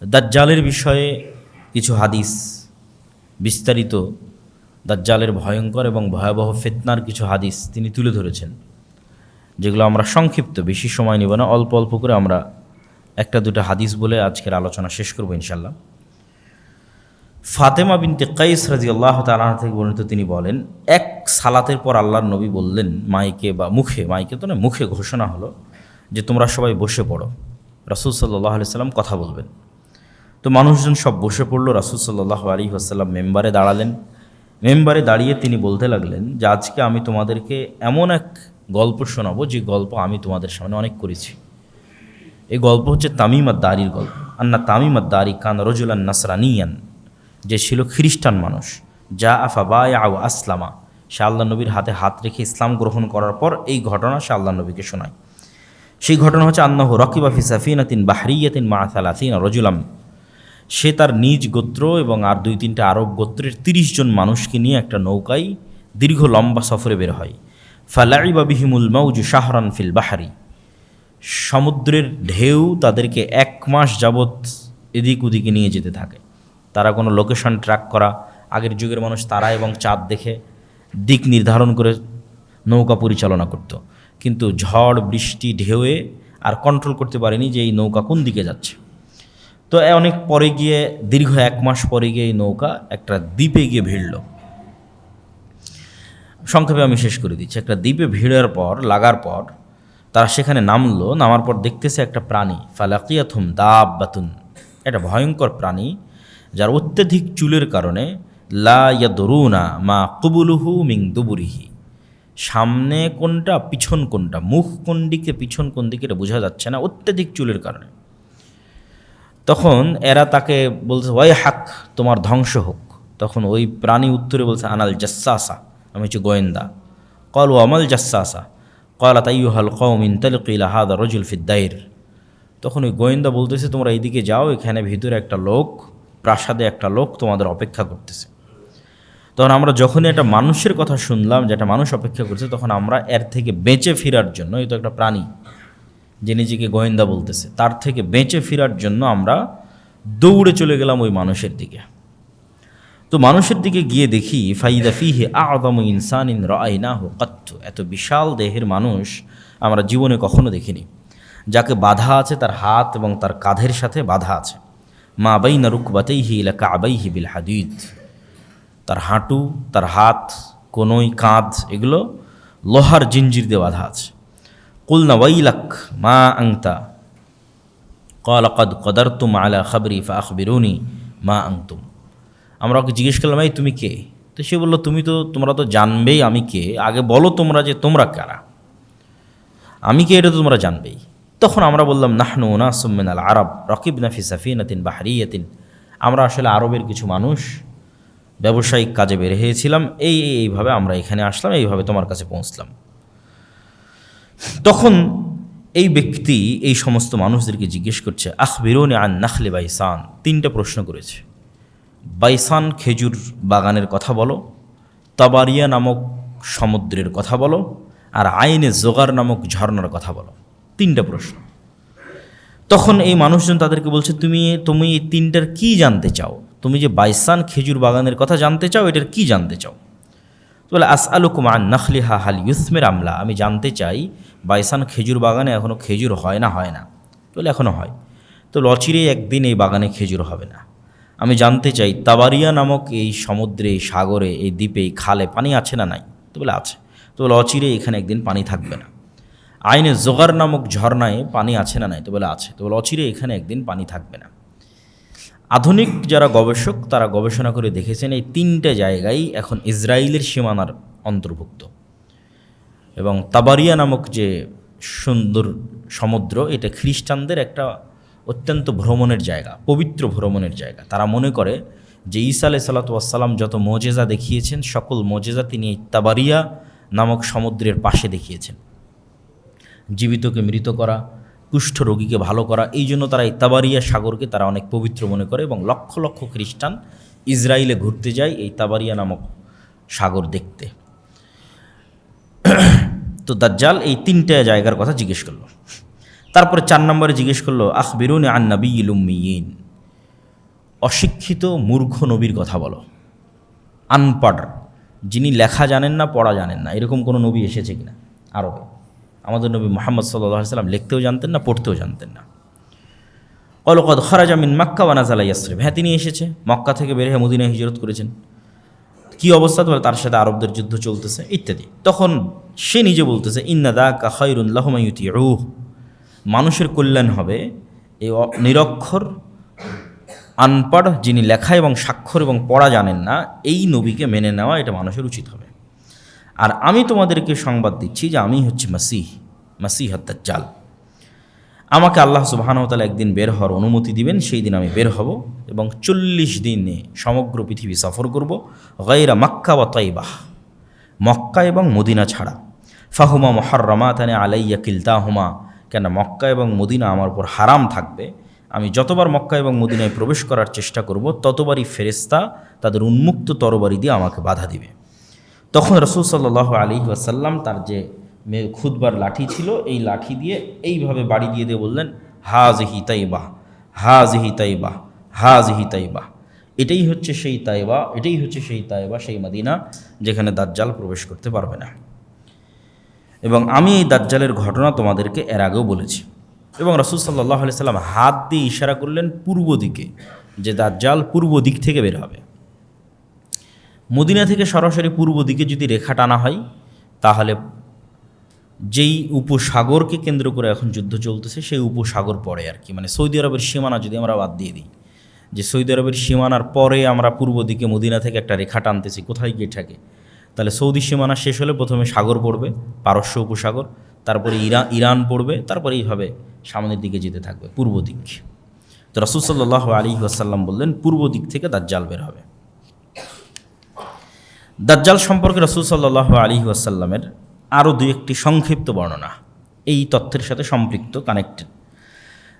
দাজ্জালের বিষয়ে কিছু হাদিস, বিস্তারিত দাজ্জালের ভয়ঙ্কর এবং ভয়াবহ ফিতনার কিছু হাদিস তিনি তুলে ধরেছেন, যেগুলো আমরা সংক্ষিপ্ত, বেশি সময় নেব না, অল্প অল্প করে আমরা একটা দুটো হাদিস বলে আজকের আলোচনা শেষ করব ইনশাল্লাহ। ফাতেমা বিনতে কাইস রাদিয়াল্লাহু তাআলা থেকে বর্ণিত, তিনি বলেন, এক সালাতের পর আল্লাহর নবী বললেন মাইকে বা মুখে, মাইকে তো না, মুখে ঘোষণা হলো যে তোমরা সবাই বসে পড়ো, রাসূল সাল্লাল্লাহু আলাইহি ওয়াসাল্লাম কথা বলবেন। তো মানুষজন সব বসে পড়লো। রাসূল সাল্লাল্লাহু আলাইহি ওয়াসাল্লাম মেম্বারে দাঁড়ালেন। মেম্বারে দাঁড়িয়ে তিনি বলতে লাগলেন যে আজকে আমি তোমাদেরকে এমন এক গল্প শোনাবো যে গল্প আমি তোমাদের সামনে অনেক করেছি। এই গল্প হচ্ছে তামিম আদ-দারির গল্প। আন্না তামিম আদ-দারি কান রাজুলান নাসরানিয়ান, যে ছিল খ্রিস্টান মানুষ, যা আফাবায়া ও আসলামা, সে আল্লাহ নবীর হাতে হাত রেখে ইসলাম গ্রহণ করার পর এই ঘটনা সে আল্লাহ নবীকে শোনায়। সেই ঘটনা হচ্ছে আন্নাহু রাকিবা ফি সাফিনাতিন বাহরিয়াতিন মা সালাসিনা রাজুলাম, সে তার নিজ গোত্র এবং আর 2-3টা আরব গোত্রের 30 জন মানুষকে নিয়ে একটা নৌকায় দীর্ঘ লম্বা সফরে বের হয়। ফালাইবা বিহিমুল মাউজু শাহরান ফিল বাহারি, সমুদ্রের ঢেউ তাদেরকে 1 মাস যাবৎ এদিক ওদিকে নিয়ে যেতে থাকে। তারা কোনো লোকেশন ট্র্যাক করা, আগের যুগের মানুষ তারা এবং চাঁদ দেখে দিক নির্ধারণ করে নৌকা পরিচালনা করত, কিন্তু ঝড় বৃষ্টি ঢেউয়ে আর কন্ট্রোল করতে পারেনি যে এই নৌকা কোন দিকে যাচ্ছে। তো অনেক পরে গিয়ে, দীর্ঘ 1 মাস পরে গিয়ে এই নৌকা একটা দ্বীপে গিয়ে ভিড়ল। সংক্ষেপে আমি শেষ করে দিচ্ছি। একটা দ্বীপে ভিড়ার পর, লাগার পর তারা সেখানে নামলো। নামার পর দেখতেছে একটা প্রাণী, ফালাকিয়াতুম দাব্বাতুন, একটা ভয়ঙ্কর প্রাণী যার অত্যধিক চুলের কারণে লা ইয়াদরুনা মা কুবুলুহু মিন দুবুরিহি, সামনে কোনটা পিছন কোনটা, মুখ কোন দিকে পিছন কোন দিকে এটা বোঝা যাচ্ছে না অত্যধিক চুলের কারণে। তখন এরা তাকে বলছে, ওয়াই হাক, তোমার ধ্বংস হোক। তখন ওই প্রাণী উত্তরে বলছে, আনাল জাসসাসা, আমি হচ্ছে গোয়েন্দা। কল ও আমাল জাসসাসা ক্বালাত আইয়ুহাল কওম ইনতালিকু ইলা হাযা রাজুল ফিদ দাইর। তখন ওই গোয়েন্দা বলতেছে, তোমরা এইদিকে যাও, এখানে ভিতরে একটা লোক, প্রাসাদে একটা লোক তোমাদের অপেক্ষা করতেছে। তখন আমরা যখনই একটা মানুষের কথা শুনলাম যে একটা মানুষ অপেক্ষা করছে, তখন আমরা এর থেকে বেঁচে ফেরার জন্য, এই তো একটা প্রাণী যে নিজেকে গোয়েন্দা বলতেছে, তার থেকে বেঁচে ফেরার জন্য আমরা দৌড়ে চলে গেলাম ওই মানুষের দিকে। তো মানুষের দিকে গিয়ে দেখি, ফাইদা ফিহি আ'যামু ইনসানিন রাআইনাহু কাত্তু, এত বিশাল দেহের মানুষ আমরা জীবনে কখনো দেখিনি, যাকে বাধা আছে, তার হাত এবং তার কাঁধের সাথে বাধা আছে। মা বাইনা রুকবাতাইহি ইলা কা'বাইহি বিল হাদিদ, তার হাঁটু, তার হাত, কোনোই, কাঁধ, এগুলো লোহার জিঞ্জির দিয়ে বাধা আছে। কুলনা ওয়াইলাক মা আংতা ক্বালা ক্বাদ ক্বাদারতুম আলা খাবরি ফাআখবিরুনি মা আনতুম। আমরা ওকে জিজ্ঞেস করলাম, এই তুমি কে? তো সে বললো, তোমরা তো জানবেই আমি কে, আগে বলো তোমরা যে তোমরা কারা, আমি কে এটা তো তোমরা জানবেই। তখন আমরা বললাম, নাহনু উনাসুম মিনাল আরব রাকিবনা ফি সাফিনাতিন বাহরিয়াতিন, আমরা আসলে আরবের কিছু মানুষ, ব্যবসায়িক কাজে বের হয়েছিলাম, এইভাবে আমরা এখানে আসলাম, এইভাবে তোমার কাছে পৌঁছলাম। তখন এই ব্যক্তি এই সমস্ত মানুষদেরকে জিজ্ঞেস করছে, আখবিরুনি আন নাখলি বাইসান, 3টা প্রশ্ন করেছে। বাইসান খেজুর বাগানের কথা বলো, তাবারিয়া নামক সমুদ্রের কথা বলো, আর আইনে জোগার নামক ঝর্ণার কথা বলো। 3টা প্রশ্ন। তখন এই মানুষজন তাদেরকে বলছে, তুমি এই 3টার কি জানতে চাও? তুমি যে বাইসান খেজুর বাগানের কথা জানতে চাও, এটার কি জানতে চাও? বলে, আসআলুকুম আন নাখলিহা হাল ইউসমির আমলা, আমি জানতে চাই বাইসান খেজুর বাগানে এখনও খেজুর হয় না? বলে, এখনও হয়। তো অচিরেই একদিন এই বাগানে খেজুর হবে না। আমি জানতে চাই তাবারিয়া নামক এই সমুদ্রে, এই সাগরে, এই দ্বীপে, এই খালে পানি আছে না নাই? তো বলে, আছে। তো বলে, অচিরেই এখানে একদিন পানি থাকবে না। আইনে জোগার নামক ঝর্ণায় পানি আছে না নাই? তো বলে, আছে। তো বলে, অচিরেই এখানে একদিন পানি থাকবে না। আধুনিক যারা গবেষক, তারা গবেষণা করে দেখেছেন এই 3টে জায়গায় এখন ইসরায়েলের সীমানার অন্তর্ভুক্ত, এবং তাবারিয়া নামক যে সুন্দর সমুদ্র, এটা খ্রিস্টানদের একটা অত্যন্ত ভ্রমণের জায়গা, পবিত্র ভ্রমণের জায়গা। তারা মনে করে যে ঈসা আলাইহিস সালাতু ওয়াস সালাম যত মোজেজা দেখিয়েছেন, সকল মোজেজা তিনি এই তাবারিয়া নামক সমুদ্রের পাশে দেখিয়েছেন। জীবিতকে মৃত করা, কুষ্ঠ রোগীকে ভালো করা, এই জন্য তারা এই তাবারিয়া সাগরকে তারা অনেক পবিত্র মনে করে, এবং লক্ষ লক্ষ খ্রিস্টান ইসরায়েলে ঘুরতে যায় এই তাবারিয়া নামক সাগর দেখতে। তো দাজ্জাল এই 3টে জায়গার কথা জিজ্ঞেস করলো। তারপরে 4 নম্বরে জিজ্ঞেস করলো, আখবিরুনি আন নাবিয়্যিল উম্মিয়িন, অশিক্ষিত মূর্খ নবীর কথা বলো, আনপড়, যিনি লেখা জানেন না পড়া জানেন না, এরকম কোনো নবী এসেছে কিনা আরবে? আমাদের নবী মুহাম্মদ সাল্লাল্লাহু আলাইহি সাল্লাম লিখতেও জানতেন না, পড়তেও জানতেন না। কদ খারাজা মিন মাক্কা ওয়া নাযালা ইয়াসরিব, হ্যাঁ তিনি এসেছে, মক্কা থেকে বের হয়ে মদিনায় হিজরত করেছেন। কী অবস্থা? বলে তার সাথে আরবদের যুদ্ধ চলতেছে ইত্যাদি। তখন সে নিজে বলতেছে ইন্না যাকা খায়রুন লাহুম ইউতিউহ, মানুষের কল্যাণ হবে এই নিরক্ষর আনপড়, যিনি লেখা এবং স্বাক্ষর এবং পড়া জানেন না, এই নবীকে মেনে নেওয়া এটা মানুষের উচিত হবে। আর আমি তোমাদেরকে সংবাদ দিচ্ছি যে আমি হচ্ছে মাসিহ দাজ্জাল। আমাকে আল্লাহ সুবহানাহু ওয়া তাআলা একদিন বের হওয়ার অনুমতি দিবেন, সেই দিন আমি বের হব এবং 40 দিনে সমগ্র পৃথিবী সফর করব, গায়রা মাক্কা ওয়া তাইবাহ, মক্কা এবং মদিনা ছাড়া। ফাহুমা মুহাররামাতানি আলাইয়া কিলতাহুমা, কেন মক্কা এবং মদিনা আমার উপর হারাম থাকবে। আমি যতবার মক্কা এবং মদিনায় প্রবেশ করার চেষ্টা করব ততবারই ফেরেশতা তাদের উন্মুক্ত তরবারি দিয়ে আমাকে বাধা দিবে। তখন রাসূল সাল্লাল্লাহু আলাইহি ওয়াসাল্লাম তার যে খুতবার লাঠি ছিল, এই লাঠি দিয়ে এইভাবে বাড়ি দিয়ে বললেন, হাযিহি তাইবাহ, হাযিহি তাইবাহ, হাযিহি তাইবাহ। এটাই হচ্ছে সেই তাইবা, এটাই হচ্ছে সেই তাইবা, সেই মদিনা যেখানে দাজ্জাল প্রবেশ করতে পারবে না। এবং আমি এই দাজ্জালের ঘটনা তোমাদেরকে এর আগেও বলেছি। এবং রাসূল সাল্লাল্লাহু আলাইহি সাল্লাম হাত দিয়ে ইশারা করলেন পূর্ব দিকে, যে দাজ্জাল পূর্ব দিক থেকে বের হবে। মদিনা থেকে সরাসরি পূর্ব দিকে যদি রেখা টানা হয়, তাহলে যেই উপসাগরকে কেন্দ্র করে এখন যুদ্ধ চলতেছে সেই উপসাগর পরে আর কি, মানে সৌদি আরবের সীমানা যদি আমরা বাদ দিয়ে দিই, যে সৌদি আরবের সীমানার পরে আমরা পূর্ব দিকে মদিনা থেকে একটা রেখা টানতেছি, কোথায় গিয়ে থাকে? তাহলে সৌদি সীমানা শেষ হলে প্রথমে সাগর পড়বে, পারস্য উপসাগর, তারপরে ইরান পড়বে, তারপরে এইভাবে সামনের দিকে যেতে থাকবে পূর্ব দিক। তো রাসূল সাল্লাল্লাহু আলাইহি ওয়াসাল্লাম বললেন পূর্ব দিক থেকে দাজ্জাল বের হবে। দাজ্জাল সম্পর্কে রাসূল সাল্লাল্লাহু আলাইহি ওয়াসাল্লামের আরও দুই একটি সংক্ষিপ্ত বর্ণনা এই তথ্যের সাথে সম্পৃক্ত, কানেক্টেড।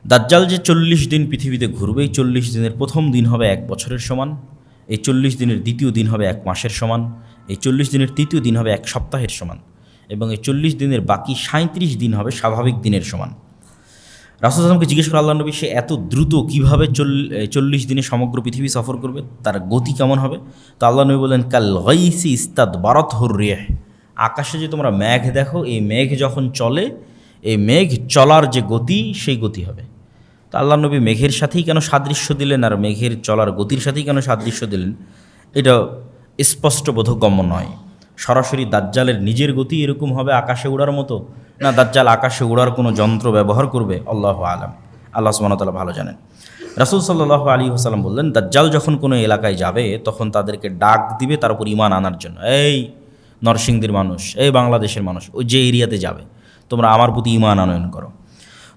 দাজ্জাল যে 40 দিন পৃথিবীতে ঘুরবে, এই 40 দিনের প্রথম দিন হবে 1 বছরের সমান, এই 40 দিনের দ্বিতীয় দিন হবে 1 মাসের সমান, এই 40 দিনের তৃতীয় দিন হবে 1 সপ্তাহের সমান, এবং এই 40 দিনের বাকি 37 দিন হবে স্বাভাবিক দিনের সমান। রাসূল সাল্লাল্লাহু জিজ্ঞেস করে আল্লাহ নবী, সে এত দ্রুত কীভাবে 40 দিনে সমগ্র পৃথিবী সফর করবে, তার গতি কেমন হবে? তো আল্লাহ নবী বললেন, কাল গাইসি ইস্তাদবারাতহুর রিহ, আকাশে যে তোমরা মেঘ দেখো, এই মেঘ যখন চলে, এই মেঘ চলার যে গতি, সেই গতি হবে। তো আল্লাহ নবী মেঘের সাথেই কেন সাদৃশ্য দিলেন, আর মেঘের চলার গতির সাথেই কেন সাদৃশ্য দিলেন, এটা স্পষ্ট বোধগম্য নয়। সরাসরি দাজ্জালের নিজের গতি এরকম হবে আকাশে উড়ার মতো, না দাজ্জাল আকাশে উড়ার কোনো যন্ত্র ব্যবহার করবে? আল্লাহু আলাম, আল্লাহ সুবহানাহু ওয়া তাআলা ভালো জানেন। রাসূল সাল্লাল্লাহু আলাইহি ওয়াসাল্লাম বললেন, দাজ্জাল যখন কোনো এলাকায় যাবে তখন তাদেরকে ডাক দিবে তার উপর ঈমান আনার জন্য। এই নরসিংদীর মানুষ, এই বাংলাদেশের মানুষ, ওই যে এরিয়াতে যাবে, তোমরা আমার প্রতি ঈমান আনয়ন করো।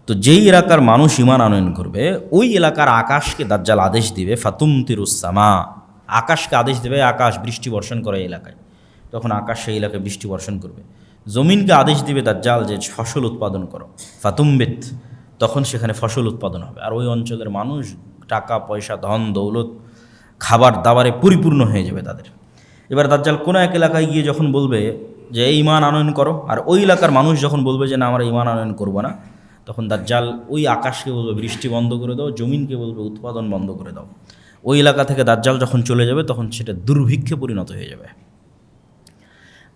তো যেই এলাকার মানুষ ঈমান আনয়ন করবে, ওই এলাকার আকাশকে দাজ্জাল আদেশ দিবে, ফাতুমতিরুস সামা, আকাশকে আদেশ দেবে, আকাশ বৃষ্টি বর্ষণ করে এলাকায়। তখন আকাশ সেই এলাকায় বৃষ্টি বর্ষণ করবে। জমিনকে আদেশ দিবে দাজ্জাল যে ফসল উৎপাদন করো, ফাতুমবিত, তখন সেখানে ফসল উৎপাদন হবে। আর ওই অঞ্চলের মানুষ টাকা পয়সা, ধন দৌলত, খাবার দাবারে পরিপূর্ণ হয়ে যাবে তাদের। এবার দাজ্জাল কোনো এক এলাকায় গিয়ে যখন বলবে যে এই ঈমান আনয়ন করো, আর ওই এলাকার মানুষ যখন বলবে যে না আমরা ঈমান আনয়ন করবো না, তখন দাজ্জাল ওই আকাশকে বলবে বৃষ্টি বন্ধ করে দাও, জমিনকে বলবে উৎপাদন বন্ধ করে দাও। ওই এলাকা থেকে দাজ্জাল যখন চলে যাবে তখন সেটা দুর্ভিক্ষে পরিণত হয়ে যাবে।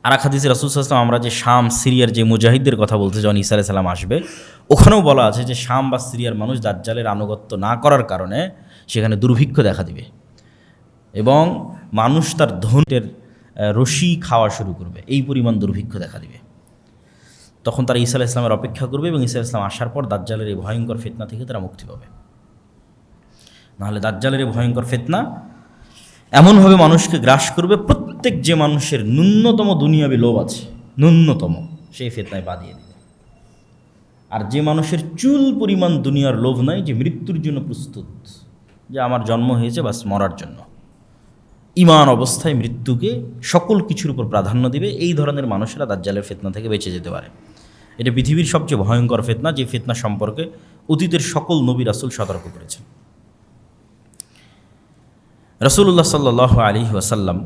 আর এক হাদিসে রাসূল সাল্লাল্লাহু আলাইহি ওয়াসাল্লাম, আমরা যে শাম সিরিয়ার যে মুজাহিদদের কথা বলতে যখন ঈসা আলাইহিস সালাম আসবে, ওখানেও বলা আছে যে শাম বা সিরিয়ার মানুষ দাজ্জালের আনুগত্য না করার কারণে সেখানে দুর্ভিক্ষ দেখা দিবে এবং মানুষ তার ধনের রশি খাওয়া শুরু করবে, এই পরিমাণ দুর্ভিক্ষ দেখা দিবে। তখন তারা ঈসা আলাইহিস সালামের অপেক্ষা করবে এবং ঈসা আলাইহিস সালাম আসার পর দাজ্জালের এই ভয়ঙ্কর ফিতনা থেকে তারা মুক্তি পাবে। নাহলে দাজ্জালের এই ভয়ঙ্কর ফিতনা এমনভাবে মানুষকে গ্রাস করবে, প্রত্যেক যে মানুষের ন্যূনতম দুনিয়াবি লোভ আছে, ন্যূনতম, সেই ফিতনায় পা দিয়ে দিবে। আর যে মানুষের চুল পরিমাণ দুনিয়ার লোভ নাই, যে মৃত্যুর জন্য প্রস্তুত, যে আমার জন্ম হয়েছে বাস মরার জন্য, ঈমান অবস্থায় মৃত্যুকে সকল কিছুর উপর প্রাধান্য দিবে, এই ধরনের মানুষেরা দাজ্জালের ফিতনা থেকে বেঁচে যেতে পারে। এটা পৃথিবীর সবচেয়ে ভয়ঙ্কর ফিতনা, যে ফিতনা সম্পর্কে অতীতের সকল নবী রাসূল সতর্ক করেছেন। রাসূলুল্লাহ সাল্লাল্লাহু আলাইহি ওয়াসাল্লাম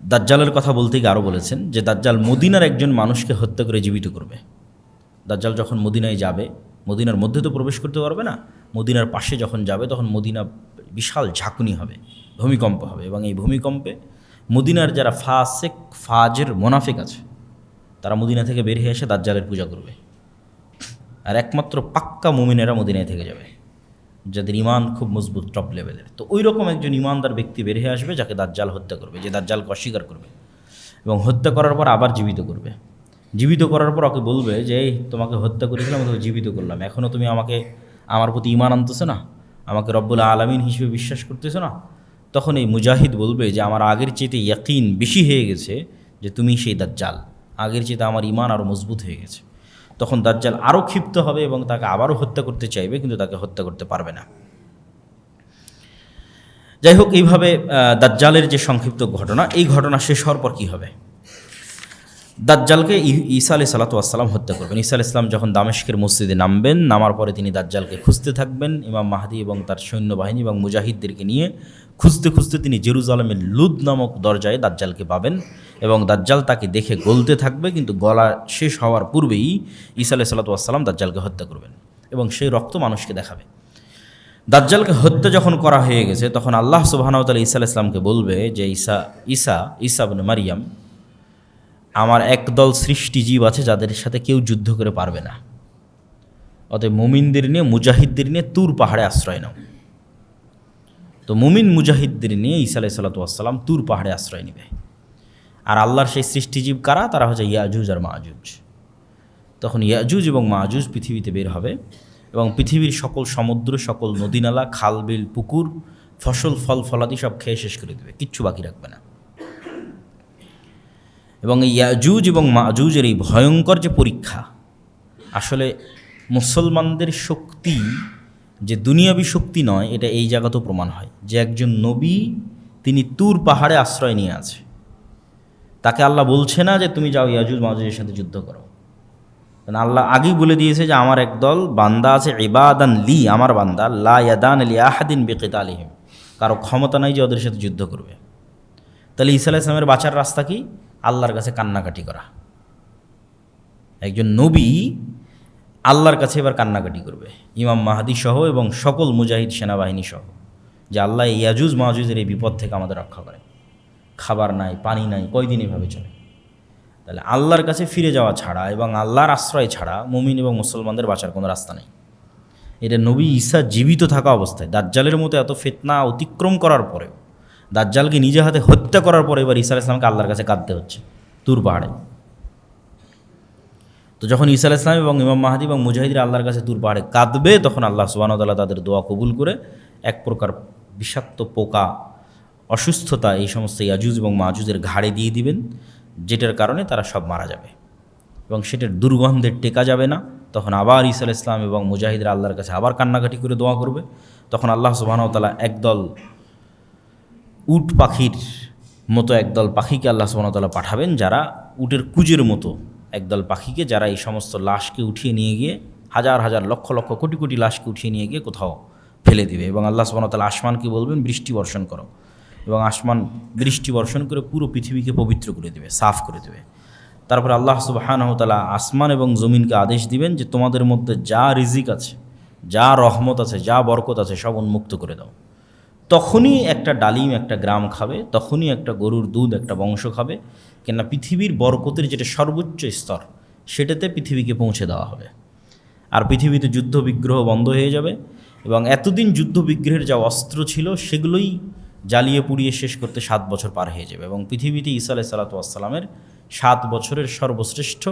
দাজ্জালের কথা বলতে গিয়ে আরও বলেছেন যে দাজ্জাল মদিনার একজন মানুষকে হত্যা করে জীবিত করবে। দাজ্জাল যখন মদিনায় যাবে, মদিনার মধ্যে তো প্রবেশ করতে পারবে না, মদিনার পাশে যখন যাবে তখন মদিনা বিশাল ঝাঁকুনি হবে, ভূমিকম্প হবে, এবং এই ভূমিকম্পে মদিনার যারা ফাসেক ফাজের মোনাফিক আছে তারা মদিনা থেকে বের হয়ে এসে দাজ্জালের পূজা করবে, আর একমাত্র পাক্কা মুমিনেরা মদিনায় থেকে যাবে, যাদের ইমান খুব মজবুত টপ লেভেলের। তো ওই রকম একজন ইমানদার ব্যক্তি বের হয়ে আসবে যাকে দাজ্জাল হত্যা করবে, যে দাজ্জালকে অস্বীকার করবে এবং হত্যা করার পর আবার জীবিত করবে। জীবিত করার পর ওকে বলবে যে এই তোমাকে হত্যা করেছিলাম, তোকে জীবিত করলাম, এখনও তুমি আমাকে আমার প্রতি ইমান আনতেছো না, আমাকে রব্বুল আলামিন হিসেবে বিশ্বাস করতেছো না। তখন এই মুজাহিদ বলবে যে আমার আগের চেয়ে ইয়াকিন বেশি হয়ে গেছে যে তুমি সেই দাজ্জাল, আগের চেয়ে আমার ইমান আরও মজবুত হয়ে গেছে। তখন দাজ্জাল আরও ক্ষিপ্ত হবে এবং তাকে আবারও হত্যা করতে চাইবে, কিন্তু তাকে হত্যা করতে পারবে না। যাই হোক, এইভাবে দাজ্জালের যে সংক্ষিপ্ত ঘটনা, এই ঘটনা শেষ হওয়ার পর কী হবে? দাজ্জালকে ঈসা আলাইহিস সালাতু ওয়াস সালাম হত্যা করবেন। ঈসা আলাইহিস সালাম যখন দামেস্কের মসজিদে নামবেন, নামার পরে তিনি দাজ্জালকে খুঁজতে থাকবেন। ইমাম মাহদি এবং তার সৈন্যবাহিনী এবং মুজাহিদদেরকে নিয়ে খুঁজতে খুঁজতে তিনি জেরুজালেমের লুদ নামক দরজায় দাজ্জালকে পাবেন এবং দাজ্জাল তাকে দেখে গলতে থাকবে, কিন্তু গলা শেষ হওয়ার পূর্বেই ঈসা আলাইহিস সালাতু ওয়াস সালাম দাজ্জালকে হত্যা করবেন এবং সেই রক্ত মানুষকে দেখাবে। দাজ্জালকে হত্যা যখন করা হয়ে গেছে, তখন আল্লাহ সুবহানাহু ওয়া তাআলা ঈসা আলাইহিস সালামকে বলবে যে ঈসা ইবনে মারিয়াম, আমার একদল সৃষ্টিজীব আছে যাদের সাথে কেউ যুদ্ধ করে পারবে না, অতএব মুমিনদের নিয়ে মুজাহিদদের নিয়ে তুর পাহাড়ে আশ্রয় নাও। তো মুমিন মুজাহিদদের নিয়ে ঈসা আলাইহিস সালাতু ওয়াস সালাম তুর পাহাড়ে আশ্রয় নেবে। আর আল্লাহর সেই সৃষ্টিজীব কারা? তারা হচ্ছে ইয়াজুজ আর মাজুজ। তখন ইয়াজুজ এবং মাজুজ পৃথিবীতে বের হবে এবং পৃথিবীর সকল সমুদ্র, সকল নদীনালা, খাল বিল, পুকুর, ফসল, ফল ফলাদি সব খেয়ে শেষ করে দেবে, কিচ্ছু বাকি রাখবে না। এবং এই ইয়াজুজ এবং মাজুজের এই ভয়ঙ্কর যে পরীক্ষা, আসলে মুসলমানদের শক্তি যে দুনিয়াবী শক্তি নয়, এটা এই জায়গাতেও প্রমাণ হয় যে একজন নবী তিনি তুর পাহাড়ে আশ্রয় নিয়ে আছে, তাকে আল্লাহ বলছে না যে তুমি যাও ইয়াজুজ মাজুজের সাথে যুদ্ধ করো, কারণ আল্লাহ আগেই বলে দিয়েছে যে আমার একদল বান্দা আছে, ইবাদান লি, আমার বান্দা, লা ইয়াদান লি আহাদিন বিকিতালিহিম, কারো ক্ষমতা নাই যে ওদের সাথে যুদ্ধ করবে। তাহলে ঈসা আলাইহিস সালামের বাঁচার রাস্তা কি? আল্লাহর কাছে কান্নাকাটি করা। একজন নবী আল্লাহর কাছে এবার কান্নাকাটি করবে, ইমাম মাহদি সহ এবং সকল মুজাহিদ সেনাবাহিনী সহ, যে আল্লাহ ইয়াজুজ মাজুজের এই বিপদ থেকে আমাদের রক্ষা করে। খাবার নাই, পানি নাই, কয়দিন এভাবে চলে? তাহলে আল্লাহর কাছে ফিরে যাওয়া ছাড়া এবং আল্লাহর আশ্রয় ছাড়া মুমিন এবং মুসলমানদের বাঁচার কোনো রাস্তা নেই। এটা নবী ঈসা জীবিত থাকা অবস্থায়, দাজ্জালের মতো এত ফিতনা অতিক্রম করার পরেও, দাজ্জালকে নিজে হাতে হত্যা করার পরে এবার ঈসা আলাইহিস সালামকে আল্লাহর কাছে কাঁদতে হচ্ছে তুর পাহাড়ে। তো যখন ঈসা আলাইহিস সালাম এবং ইমাম মাহদি এবং মুজাহিদরা আল্লাহর কাছে তুর পাহাড়ে কাঁদবে, তখন আল্লাহ সুবহানাহু ওয়া তাআলা তাদের দোয়া কবুল করে এক প্রকার বিষাক্ত পোকা, অসুস্থতা এই সমস্ত ইয়াজুজ এবং মাজুজের ঘাড়ে দিয়ে দিবেন, যেটার কারণে তারা সব মারা যাবে এবং সেটার দুর্গন্ধের টেকা যাবে না। তখন আবার ঈসা আলাইহিস সালাম এবং মুজাহিদরা আল্লাহর কাছে আবার কান্নাকাটি করে দোয়া করবে। তখন আল্লাহ সুবহানাহু ওয়া তাআলা একদল উট পাখির মতো একদল পাখিকে আল্লাহ সুবহানাহু ওয়া তাআলা পাঠাবেন, যারা উটের কুজের মতো একদল পাখিকে, যারা এই সমস্ত লাশকে উঠিয়ে নিয়ে গিয়ে, হাজার হাজার লক্ষ লক্ষ কোটি কোটি লাশকে উঠিয়ে নিয়ে গিয়ে কোথাও ফেলে দিবে। এবং আল্লাহ সুবহানাহু ওয়া তাআলা আসমানকে বলবেন বৃষ্টি বর্ষণ করো, এবং আসমান বৃষ্টি বর্ষণ করে পুরো পৃথিবীকে পবিত্র করে দেবে, সাফ করে দেবে। তারপরে আল্লাহ সুবহানাহু ওয়া তাআলা আসমান এবং জমিনকে আদেশ দিবেন যে তোমাদের মধ্যে যা রিজিক আছে, যা রহমত আছে, যা বরকত আছে, সব উন্মুক্ত করে দাও। তখনই একটা ডালিম একটা গ্রাম খাবে, তখনই একটা গরুর দুধ একটা বংশ খাবে, কেননা পৃথিবীর বরকতের যেটা সর্বোচ্চ স্তর, সেটাতে পৃথিবীকে পৌঁছে দেওয়া হবে। আর পৃথিবীতে যুদ্ধ বিগ্রহ বন্ধ হয়ে যাবে এবং এতদিন যুদ্ধ বিগ্রহের যা অস্ত্র ছিল সেগুলোই জ্বালিয়ে পুড়িয়ে শেষ করতে 7 বছর পার হয়ে যাবে এবং পৃথিবীতে ঈসা আলাইহিস সালাতু ওয়াস সালামের 7 বছরের সর্বশ্রেষ্ঠ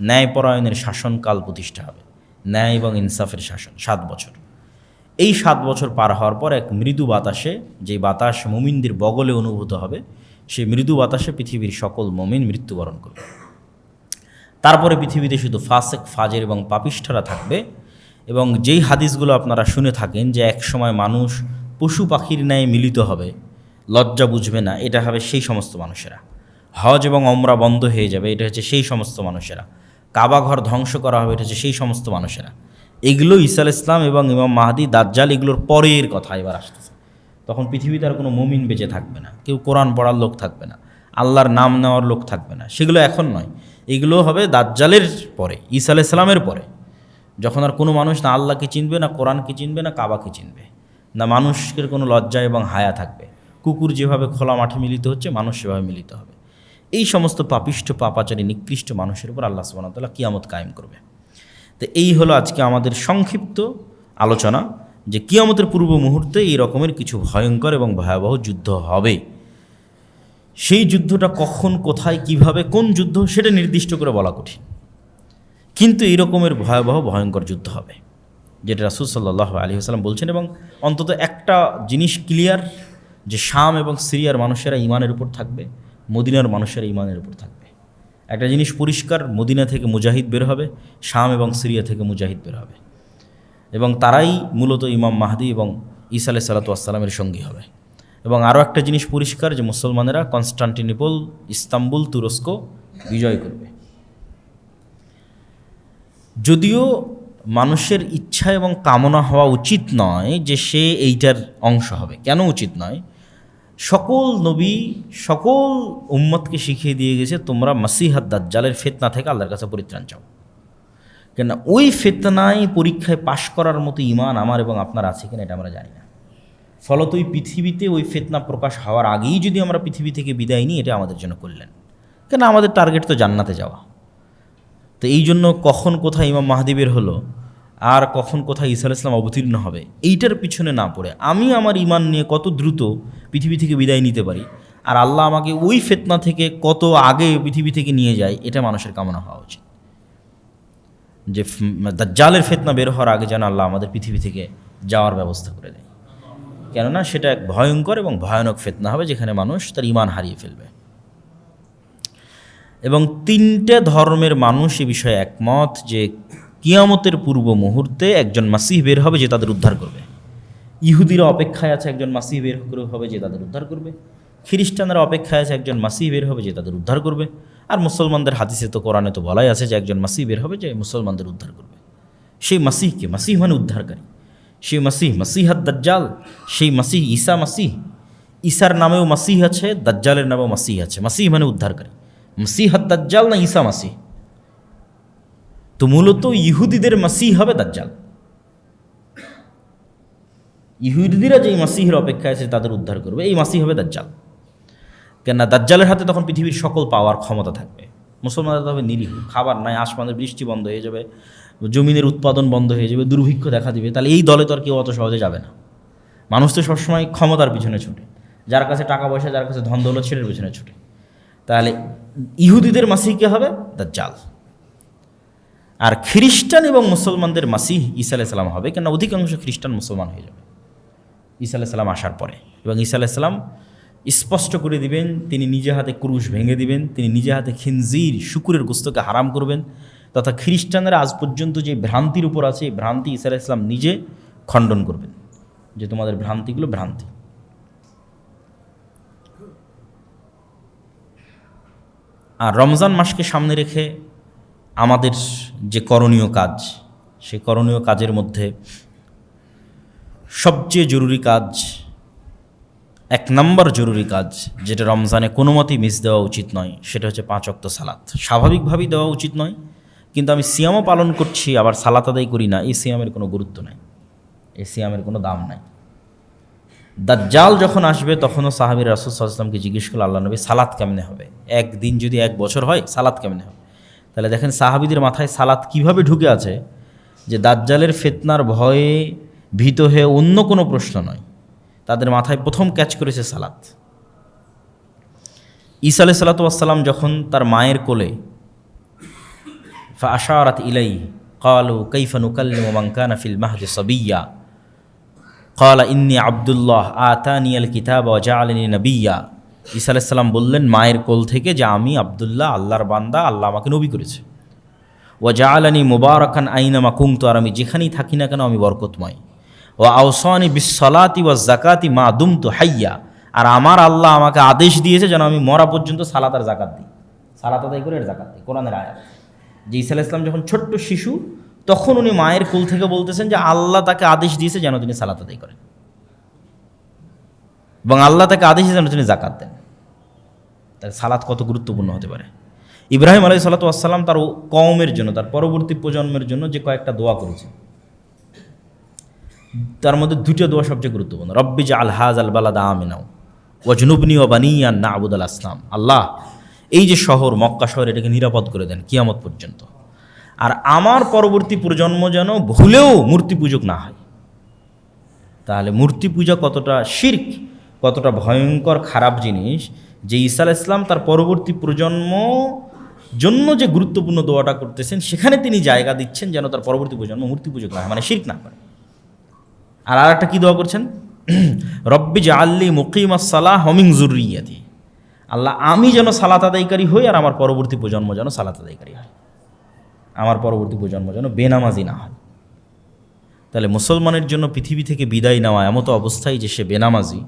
ন্যায়পরায়ণের শাসনকাল প্রতিষ্ঠা হবে, ন্যায় এবং ইনসাফের শাসন 7 বছর। এই 7 বছর পার হওয়ার পর এক মৃদু বাতাসে, যে বাতাস মুমিনদের বগলে অনুভূত হবে, সেই মৃদু বাতাসে পৃথিবীর সকল মুমিন মৃত্যুবরণ করবে। তারপরে পৃথিবীতে শুধু ফাসেক ফাজের এবং পাপিষ্ঠরা থাকবে। এবং যেই হাদিসগুলো আপনারা শুনে থাকেন যে এক সময় মানুষ পশু পাখির ন্যায় মিলিত হবে, লজ্জা বুঝবে না, এটা হবে সেই সমস্ত মানুষেরা। হজ এবং ওমরা বন্ধ হয়ে যাবে, এটা হচ্ছে সেই সমস্ত মানুষেরা। কাবা ঘর ধ্বংস করা হবে, এটা হচ্ছে সেই সমস্ত মানুষেরা। এগুলো ঈসা আলাইহিস সালাম এবং ইমাম মাহদি দাজ্জাল এগুলোর পরের কথা এবার আসতেছে। তখন পৃথিবীতে আর কোনো মুমিন বেঁচে থাকবে না, কেউ কোরআন পড়ার লোক থাকবে না, আল্লাহর নাম নেওয়ার লোক থাকবে না। সেগুলো এখন নয়, এগুলো হবে দাজ্জালের পরে, ঈসা আলাইহিস সালামের পরে। যখন আর কোনো মানুষ না আল্লাহকে চিনবে, না কোরআনকে চিনবে, না কাবাকে চিনবে, না মানুষের কোনো লজ্জা এবং হায়া থাকবে। কুকুর যেভাবে খোলা মাঠে মিলিত হচ্ছে, মানুষ সেভাবে মিলিত হবে। এই সমস্ত পাপিষ্ঠ পাপাচারী নিকৃষ্ট মানুষের উপর আল্লাহ সুবহানাহু ওয়া তাআলা কিয়ামত কায়েম করবে। তো এই হলো আজকে আমাদের সংক্ষিপ্ত আলোচনা যে কিয়ামতের পূর্ব মুহূর্তে এই রকমের কিছু ভয়ঙ্কর এবং ভয়াবহ যুদ্ধ হবে। সেই যুদ্ধটা কখন, কোথায়, কিভাবে, কোন যুদ্ধ সেটা নির্দিষ্ট করে বলা কঠিন, কিন্তু এই রকমের ভয়াবহ ভয়ঙ্কর যুদ্ধ হবে যেটা রাসূল সাল্লাল্লাহু আলাইহি ওয়াসাল্লাম বলছেন। এবং অন্তত একটা জিনিস ক্লিয়ার যে শাম এবং সিরিয়ার মানুষেরা ইমানের উপর থাকবে, মদিনার মানুষেরা ইমানের উপর থাকবে। একটা জিনিস পরিষ্কার, মদিনা থেকে মুজাহিদ বের হবে, শাম এবং সিরিয়া থেকে মুজাহিদ বের হবে, এবং তারাই মূলত ইমাম মাহদি এবং ঈসা আলাইহিস সালাতু ওয়াস সালামের সঙ্গী হবে। এবং আরও একটা জিনিস পরিষ্কার যে মুসলমানেরা কনস্টান্টিনোপল, ইস্তাম্বুল, তুরস্ক বিজয় করবে। যদিও মানুষের ইচ্ছা এবং কামনা হওয়া উচিত নয় যে সে এইটার অংশ হবে। কেন উচিত নয়? সকল নবী সকল উম্মতকে শিখিয়ে দিয়ে গেছে তোমরা মাসিহাদ দাজ্জালের ফিতনা থেকে আল্লাহর কাছে পরিত্রাণ চাও। কেন ওই ফিতনায় পরীক্ষায় পাশ করার মতো ঈমান আমার এবং আপনার আছে কিনা এটা আমরা জানি না। ফলত ওই পৃথিবীতে ওই ফিতনা প্রকাশ হওয়ার আগেই যদি আমরা পৃথিবী থেকে বিদায় নিই, এটা আমাদের জন্য করলেন। কেন আমাদের টার্গেট তো জান্নাতে যাওয়া। তো এই জন্য কখন কোথায় ইমাম মাহদি বের হলো আর কখন কোথায় ঈসা আলাইহিস সালাম অবতীর্ণ হবে এইটার পিছনে না পড়ে আমি আমার ঈমান নিয়ে কত দ্রুত পৃথিবী থেকে বিদায় নিতে পারি, আর আল্লাহ আমাকে ওই ফিতনা থেকে কত আগে পৃথিবী থেকে নিয়ে যায়, এটা মানুষের কামনা হওয়া উচিত। যে দাজ্জালের ফিতনা বের হওয়ার আগে যেন আল্লাহ আমাদের পৃথিবী থেকে যাওয়ার ব্যবস্থা করে দেয়। কেননা সেটা এক ভয়ঙ্কর এবং ভয়ানক ফিতনা হবে যেখানে মানুষ তার ঈমান হারিয়ে ফেলবে। এবং তিনটে ধর্মের মানুষ এ বিষয়ে একমত যে কিয়ামতের পূর্ব মুহূর্তে একজন মাসিহ বের হবে যে তাদের উদ্ধার করবে। ইহুদিরা অপেক্ষায় আছে একজন মাসিহ বের হবে যে তাদের উদ্ধার করবে, খ্রিস্টানরা অপেক্ষায় আছে একজন মাসিহ বের হবে যে তাদের উদ্ধার করবে, আর মুসলমানদের হাদিসে তো কোরআনে তো বলাই আছে যে একজন মাসিহ বের হবে যে মুসলমানদের উদ্ধার করবে। সেই মাসিহকে, মাসিহ মানে উদ্ধারকারী, সেই মাসিহ মাসিহাদ দাজ্জাল, সেই মাসিহ ঈসা মাসিহ। ঈসার নামেও মাসিহ আছে, দাজ্জালের নামেও মাসিহ আছে। মাসিহ মানে উদ্ধারকারী। মাসিহাদ দাজ্জাল না ঈসা মাসিহ? তো মূলত ইহুদিদের মাসিহ হবে দাজ্জাল। ইহুদিরা যেই মাসিহের অপেক্ষায় আছে তাদের উদ্ধার করবে, এই মাসিহ হবে দাজ্জাল। কেননা দাজ্জালের হাতে তখন পৃথিবীর সকল পাওয়ার ক্ষমতা থাকবে। মুসলমানরা তবে নিরীহ, খাবার নাই, আসমানের বৃষ্টি বন্ধ হয়ে যাবে, জমিনের উৎপাদন বন্ধ হয়ে যাবে, দুর্ভিক্ষ দেখা দিবে। তাহলে এই দলে তো আর কেউ অত সহজে যাবে না। মানুষ তো সবসময় ক্ষমতার পিছনে ছুটে, যার কাছে টাকা পয়সা, যার কাছে ধন দৌলত সেটার পিছনে ছুটে। তাহলে ইহুদিদের মাসিহ কে হবে? দাজ্জাল। আর খ্রিস্টান এবং মুসলমানদের মাসিহ ঈসা আলাইহিস সালাম হবে, কেন অধিকাংশ খ্রিস্টান মুসলমান হয়ে যাবে ঈসা আলাইহিস সালাম আসার পরে। এবং ঈসা আলাইহিস সালাম স্পষ্ট করে দিবেন, তিনি নিজে হাতে ক্রুশ ভেঙে দিবেন, তিনি নিজে হাতে খিনজির শুকুরের গোস্তকে হারাম করবেন, তথা খ্রিস্টানরা আজ পর্যন্ত যে ভ্রান্তির উপর আছে এই ভ্রান্তি ঈসা আলাইহিস সালাম নিজে খণ্ডন করবেন যে তোমাদের ভ্রান্তিগুলো ভ্রান্তি। আর রমজান মাসকে সামনে রেখে আমাদের যে করণীয় কাজ, সেই করণীয় কাজের মধ্যে সবচেয়ে জরুরি কাজ, এক নম্বর জরুরি কাজ যেটা রমজানে কোনো মতেই মিস দেওয়া উচিত নয়, সেটা হচ্ছে 5 ওয়াক্ত সালাত। স্বাভাবিকভাবেই দেওয়া উচিত নয়, কিন্তু আমি সিয়ামও পালন করছি আবার সালাত আদায় করি না, এই সিয়ামের কোনো গুরুত্ব নাই, এই সিয়ামের কোনো দাম নাই। দাজ্জাল যখন আসবে তখনও সাহাবীর রাসূল সাল্লাল্লাহু আলাইহি ওয়াসাল্লামকে জিজ্ঞেস করল, আল্লাহ নবী সালাত কেমনে হবে? একদিন যদি 1 বছর হয় সালাত কেমনে হবে? তাহলে দেখেন সাহাবীদের মাথায় সালাত কিভাবে ঢুকে আছে যে দাজ্জালের ফিতনার ভয়ে ভীত হয়ে অন্য কোনো প্রশ্ন নয়, তাদের মাথায় প্রথম ক্যাচ করেছে সালাত। ঈসা আলাইহিস সালাতু ওয়াস সালাম যখন তার মায়ের কোলে ফাআশারাত ইলাইহি ক্বালু কাইফা নুকাল্লিমু মান কানা ফিল মাহদি সাবিয়্যা ক্বালা ইন্নী আব্দুল্লাহ আতানিয়াল কিতাব ওয়া জাআলানি নাবিয়্যা। ঈসা আলাইহিস সালাম বললেন মায়ের কোল থেকে যে আমি আব্দুল্লাহ, আল্লাহর বান্দা, আল্লাহ আমাকে নবী করেছে। ওয়া জাআলানি মুবারাকান আইনামা কুনতু, আর আমি যেখানেই থাকি না কেন আমি বরকতময়। ওয়া আওসানি বিস-সালাতি ওয়াজ যাকাতি মা দুমতু হাইয়্যা, আর আমার আল্লাহ আমাকে আদেশ দিয়েছে যেন আমি মরা পর্যন্ত সালাত আর যাকাত দিই, সালাত আদায় করে এর যাকাত দিই। কোরআনের আয়াত। যে ঈসা আলাইহিস সালাম যখন ছোট্ট শিশু তখন উনি মায়ের কোল থেকে বলতেছেন যে আল্লাহ তাকে আদেশ দিয়েছে যেন তিনি সালাত আদায় করেন, এবং আল্লাহ তাকে আদেশ দিয়েছে যেন তিনি যাকাত দেন। তাহলে সালাত কত গুরুত্বপূর্ণ হতে পারে। ইব্রাহিম আলাইহিস সালাতু ওয়াস সালাম তার কওমের জন্য, তার পরবর্তী প্রজন্মের জন্য যে কয়েকটা দোয়া করেছেন, তার মধ্যে দুটো দোয়া সবচেয়ে গুরুত্বপূর্ণ। রব্বি জাআল হাযাল বালাদা আমিনা ওয়াজনুবনি ওয়া বানিয়া আন না'বুদাল আসনাম। আল্লাহ, এই যে শহর মক্কা শহর, এটাকে নিরাপদ করে দেন কিয়ামত পর্যন্ত, আর আমার পরবর্তী প্রজন্ম যেন ভুলেও মূর্তি পূজক না হয়। তাহলে মূর্তি পূজা কতটা শিরক, কতটা ভয়ঙ্কর খারাপ জিনিস, যে ঈসা আলাইহিস সালাম তার পরবর্তী প্রজন্ম জন্য যে গুরুত্বপূর্ণ দোয়াটা করতেছেন, সেখানে তিনি জায়গা দিচ্ছেন যেন তার পরবর্তী প্রজন্ম মূর্তি পূজক না হয়, মানে শিরক না করে। আর আরেকটা কি দোয়া করছেন? রব্বি জাআলনি মুকিমাস সালাহ ওয়া মিন যুররিয়াতি। আল্লাহ, আমি যেন সালাত আদায়কারী হই আর আমার পরবর্তী প্রজন্ম যেন সালাত আদায়কারী হয়, আমার পরবর্তী প্রজন্ম যেন বেনামাজি না হয়। তাহলে মুসলমানের জন্য পৃথিবী থেকে বিদায় নেওয়া এমতো অবস্থায় যে সে বেনামাজি,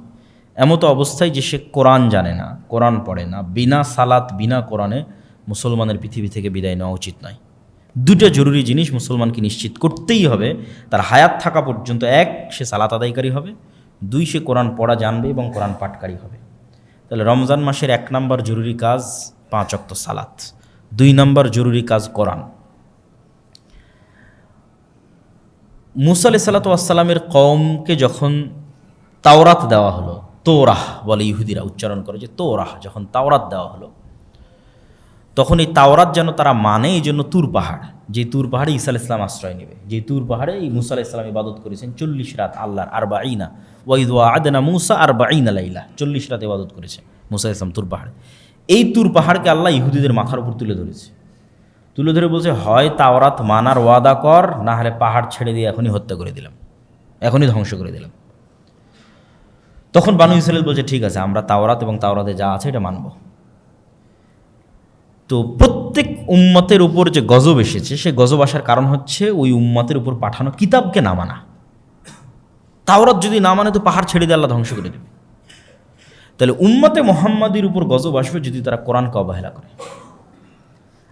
এমতো অবস্থায় যে সে কোরআন জানে না, কোরআন পড়ে না, বিনা সালাত বিনা কোরআনে মুসলমানের পৃথিবী থেকে বিদায় নেওয়া উচিত নয়। দুটো জরুরি জিনিস মুসলমানকে নিশ্চিত করতেই হবে তার হায়াত থাকা পর্যন্ত। এক, সে সালাত আদায়কারী হবে। দুই, সে কোরআন পড়া জানবে এবং কোরআন পাঠকারী হবে। তাহলে রমজান মাসের 1 নম্বর জরুরি কাজ 5 ওয়াক্ত সালাত, 2 নম্বর জরুরি কাজ কোরআন। মুসা আলাইহিস সালাতু ওয়াস সালামের কওমকে যখন তাওরাত দেওয়া হলো, তোরাহ বলে ইহুদিরা উচ্চারণ করে, যে তোরাহ, যখন তাওরাত দেওয়া হলো, তখন এই তাওরাত যেন তারা মানে, এই জন্য তুর পাহাড়, যে তুর পাহাড়ে ঈসা আলাইহিস সালাম আশ্রয় নেবে, যে তুর পাহাড়ে এই মুসা আলাইহিস সালাম ইবাদত করেছেন 40 রাত আল্লাহর, আরবাঈনা ওয়া ইয ওয়া'আদনা মুসা আরবাঈনা লাইলা, 40 রাত ইবাদত করেছে মুসা আলাইহিস সালাম তুর পাহাড়ে। এই তুর পাহাড়কে আল্লাহ ইহুদিদের মাথার উপর তুলে ধরেছে, তুলে ধরে বলছে, হয় তাওরাত মানার ওয়াদা কর, না হলে পাহাড় ছেড়ে দিয়ে এখনই হত্যা করে দিলাম, এখনই ধ্বংস করে দিলাম। তখন বানু ইসরাঈল বলছে, ঠিক আছে, আমরা তাওরাত এবং তাওরাতে যা আছে এটা মানব। তো প্রত্যেক উম্মতের উপর যে গজব এসেছে, সে গজব আসার কারণ হচ্ছে ওই উম্মতের উপর পাঠানো কিতাবকে না মানা। তাওরাত যদি না মানে তো পাহাড় ছেড়ে দিয়ে আল্লাহ ধ্বংস করে দেবে। তাহলে উম্মতে মুহাম্মাদির উপর গজব আসবে যদি তারা কোরআনকে অবহেলা করে।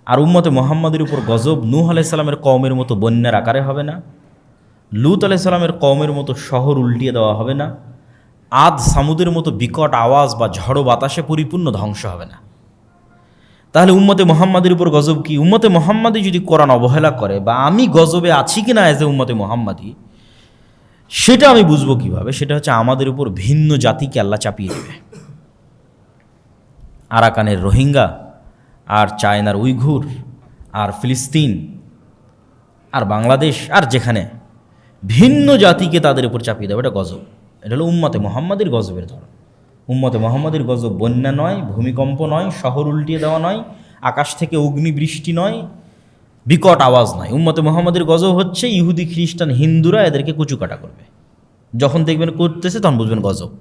আর উম্মতে মুহাম্মাদের উপর গজব নূহ আলাইহিস সালামের কওমের মতো বন্যার আকারে হবে না, লূত আলাইহিস সালামের কওমের মতো শহর উল্টিয়ে দেওয়া হবে না, আদ সামুদের মতো বিকট আওয়াজ বা ঝড়ো বাতাসে পরিপূর্ণ ধ্বংস হবে না। তাহলে উম্মতে মুহাম্মাদের উপর গজব কি? উম্মতে মুহাম্মাদি যদি কোরআন অবহেলা করে, বা আমি গজবে আছি কি না এজ এ উম্মতে মুহাম্মাদি, সেটা আমি বুঝবো কিভাবে? সেটা হচ্ছে আমাদের উপর ভিন্ন জাতিকে আল্লাহ চাপিয়ে দেবে। আরাকানের রোহিঙ্গা, আর চায়নার উইঘুর, আর ফিলিস্তিন, আর বাংলাদেশ, আর যেখানে ভিন্ন জাতিকে তাদের উপর চাপিয়ে দেবে, এটা গজব। এটা হলো উম্মতে মুহাম্মাদির গজবের ধরন। উম্মতে মুহাম্মাদির গজব বন্যা নয়, ভূমিকম্প নয়, শহর উল্টিয়ে দেওয়া নয়, আকাশ থেকে অগ্নিবৃষ্টি নয়, বিকট আওয়াজ নয়। উম্মতে মুহাম্মাদির গজব হচ্ছে ইহুদি, খ্রিস্টান, হিন্দুরা এদেরকে কুচুকাটা করবে। যখন দেখবেন করতেছে তখন বুঝবেন গজব।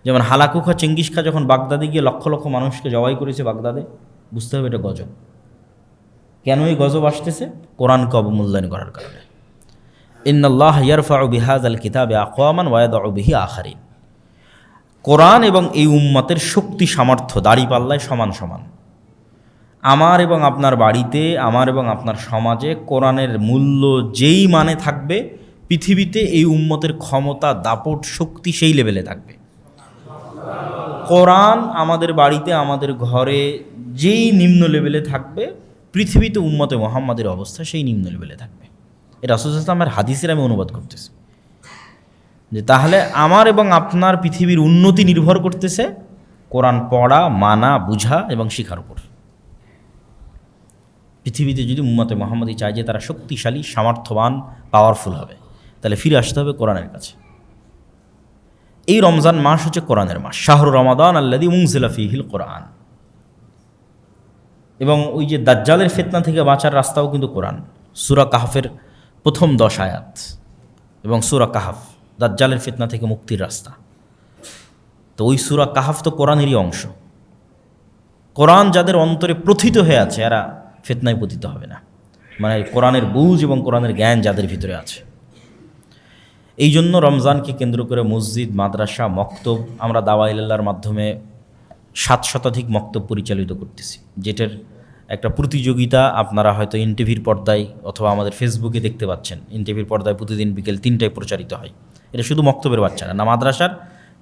যেমন হালাকু খা, চেঙ্গিস খা যখন বাগদাদে গিয়ে লক্ষ লক্ষ মানুষকে জবাই করেছে বাগদাদে, বুঝতে হবে এটা গজব। কেন এই গজব আসতেছে? কোরআনকে অবমূল্যায়ন করার কারণে। ইন্নাল্লাহ ইয়ারফাউ বিহাযাল কিতাবি আকওয়ামান ওয়া ইয়াদউ বিহি আখারিন। কোরআন এবং এই উম্মতের শক্তি সামর্থ্য দাড়িপাল্লায় সমান সমান। আমার এবং আপনার বাড়িতে, আমার এবং আপনার সমাজে কোরআনের মূল্য যেই মানে থাকবে, পৃথিবীতে এই উম্মতের ক্ষমতা, দাপট, শক্তি সেই লেভেলে থাকবে। কোরআন আমাদের বাড়িতে, আমাদের ঘরে যেই নিম্ন লেভেলে থাকবে, পৃথিবীতে উম্মতে মুহাম্মাদের অবস্থা সেই নিম্ন লেভেলে থাকবে। এটা রাসূল সাল্লাল্লাহু আলাইহি ওয়াসাল্লামের হাদিসের আমি অনুবাদ করতেছি, যে তাহলে আমার এবং আপনার পৃথিবীর উন্নতি নির্ভর করতেছে কোরআন পড়া, মানা, বুঝা এবং শিখার উপর। পৃথিবীতে যদি উম্মতে মুহাম্মাদি চায় যে তারা শক্তিশালী, সামর্থ্যবান, পাওয়ারফুল হবে, তাহলে ফিরে আসতে হবে কোরআনের কাছে। এই রমজান মাস হচ্ছে কোরআনের মাস, শাহরু রমাদান আল্লাযী উনজিলা ফীহিল কোরআন। এবং ওই যে দাজ্জালের ফিতনা থেকে বাঁচার রাস্তাও কিন্তু কোরআন। সূরা কাহফের প্রথম 10 আয়াত এবং সূরা কাহফ দাজ্জালের ফিতনা থেকে মুক্তির রাস্তা। তো ওই সূরা কাহফ তো কোরআনেরই অংশ। কোরআন যাদের অন্তরে প্রথিত হয়ে আছে, এরা ফিতনায় পতিত হবে না। মানে কোরআনের বুঝ এবং কোরআনের জ্ঞান যাদের ভিতরে আছে। এই জন্য রমজানকে কেন্দ্র করে মসজিদ, মাদ্রাসা, মক্তব, আমরা দাওয়া ইলাল্লাহর মাধ্যমে 7 শতাধিক মক্তব পরিচালিত করতেছি, যেটার একটা প্রতিযোগিতা আপনারা হয়তো এনটিভির পর্দায় অথবা আমাদের ফেসবুকে দেখতে পাচ্ছেন। এনটিভির পর্দায় প্রতিদিন বিকেল 3টায় প্রচারিত হয়। এটা শুধু মক্তবের বাচ্চারা, না মাদ্রাসার,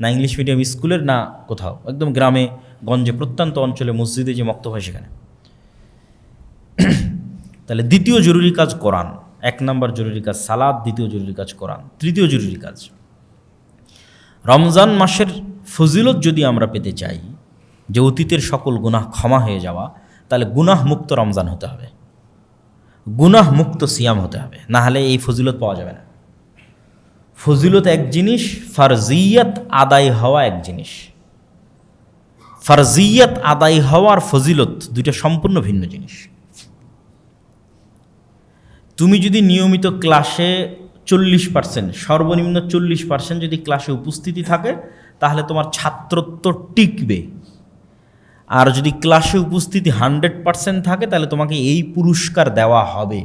না ইংলিশ মিডিয়াম স্কুলের, না কোথাও, একদম গ্রামে গঞ্জে প্রত্যন্ত অঞ্চলে মসজিদে যে মক্তব হয় সেখানে। তাহলে দ্বিতীয় জরুরি কাজ কোরআন, 1 নম্বর জরুরি কাজ সালাত, দ্বিতীয় জরুরি কাজ কোরআন। তৃতীয় জরুরি কাজ, রমজান মাসের ফজিলত যদি আমরা পেতে চাই, যে অতীতের সকল গুনাহ ক্ষমা হয়ে যাওয়া, তাহলে গুনাহ মুক্ত রমজান হতে হবে, গুনাহ মুক্ত সিয়াম হতে হবে, না হলে এই ফজিলত পাওয়া যাবে না। ফজিলত এক জিনিস, ফারজিয়াত আদায় হওয়া এক জিনিস। ফারজিয়াত আদায় হওয়ার ফজিলত দুইটা সম্পূর্ণ ভিন্ন জিনিস। তুমি যদি নিয়মিত ক্লাসে 40%, সর্বনিম্ন 40% যদি ক্লাসে উপস্থিতি থাকে, তাহলে তোমার ছাত্রত্ব টিকবে। আর যদি ক্লাসে উপস্থিতি 100% থাকে, তাহলে তোমাকে এই পুরস্কার দেওয়া হবে।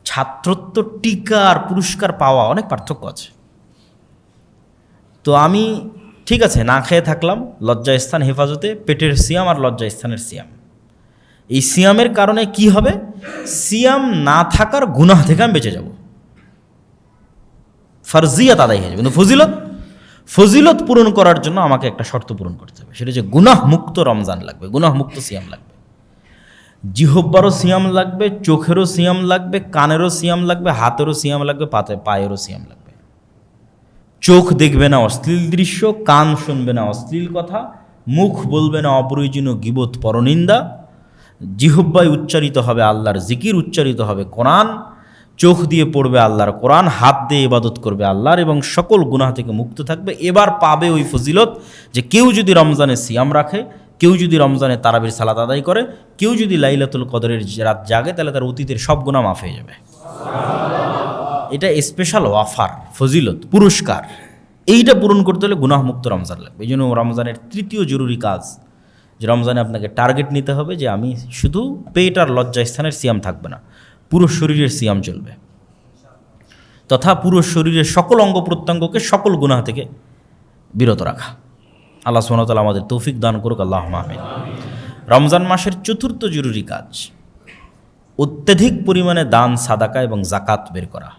ছাত্রত্ব টিকা আর পুরস্কার পাওয়া অনেক পার্থক্য আছে। তো আমি ঠিক আছে না খেয়ে থাকলাম, লজ্জাস্থান হেফাজতে, পেটের সিয়াম আর লজ্জাস্থানের সিয়াম। এই সিয়ামের কারণে কি হবে? সিয়াম না থাকার গুনাহ থেকে আমি বেঁচে যাব, ফারজিয়াত আদায় হয়ে যাবে। কিন্তু ফজিলত পূরণ করার জন্য আমাকে একটা শর্ত পূরণ করতে হবে, সেটা হচ্ছে গুনাহ মুক্ত রমজান লাগবে, গুনাহ মুক্ত সিয়াম লাগবে। জিহব্বারও সিয়াম লাগবে, চোখেরও সিয়াম লাগবে, কানেরও সিয়াম লাগবে, হাতেরও সিয়াম লাগবে, পায়েরও সিয়াম লাগবে। চোখ দেখবে না অশ্লীল দৃশ্য, কান শুনবে না অশ্লীল কথা, মুখ বলবে না অপ্রয়োজনীয় গীবত পরনিন্দা, জিহব্বায় উচ্চারিত হবে আল্লাহর জিকির, উচ্চারিত হবে কোরআন, চোখ দিয়ে পড়বে আল্লাহর কোরআন, হাত দিয়ে ইবাদত করবে আল্লাহর, এবং সকল গুনাহ থেকে মুক্ত থাকবে। এবার পাবে ওই ফজিলত যে কেউ যদি রমজানে সিয়াম রাখে, কেউ যদি রমজানে তারাবির সালাত আদায় করে, কেউ যদি লাইলাতুল কদরের রাত জাগে, তাহলে তার অতীতের সব গুনাহ মাফ হয়ে যাবে। এটা স্পেশাল অফার, ফজিলত, পুরস্কার। এইটা পূরণ করতে হলে গুনাহ মুক্ত রমজান লাগবে। এই জন্য রমজানের তৃতীয় জরুরি কাজ, যে রমজানে আপনাকে টার্গেট নিতে হবে যে আমি শুধু পেট আর লজ্জাস্থানের সিয়াম থাকবে না, পুরো শরীরের সিয়াম চলবে, তথা পুরো শরীরের সকল অঙ্গ প্রত্যঙ্গকে সকল গুনাহ থেকে বিরত রাখা। আল্লাহ সুবহানাহু ওয়া তাআলা আমাদের তৌফিক দান করুক, আল্লাহুম্মা আমিন। রমজান মাসের চতুর্থ জরুরি কাজ, অত্যধিক পরিমাণে দান, সাদাকা এবং জাকাত বের করা।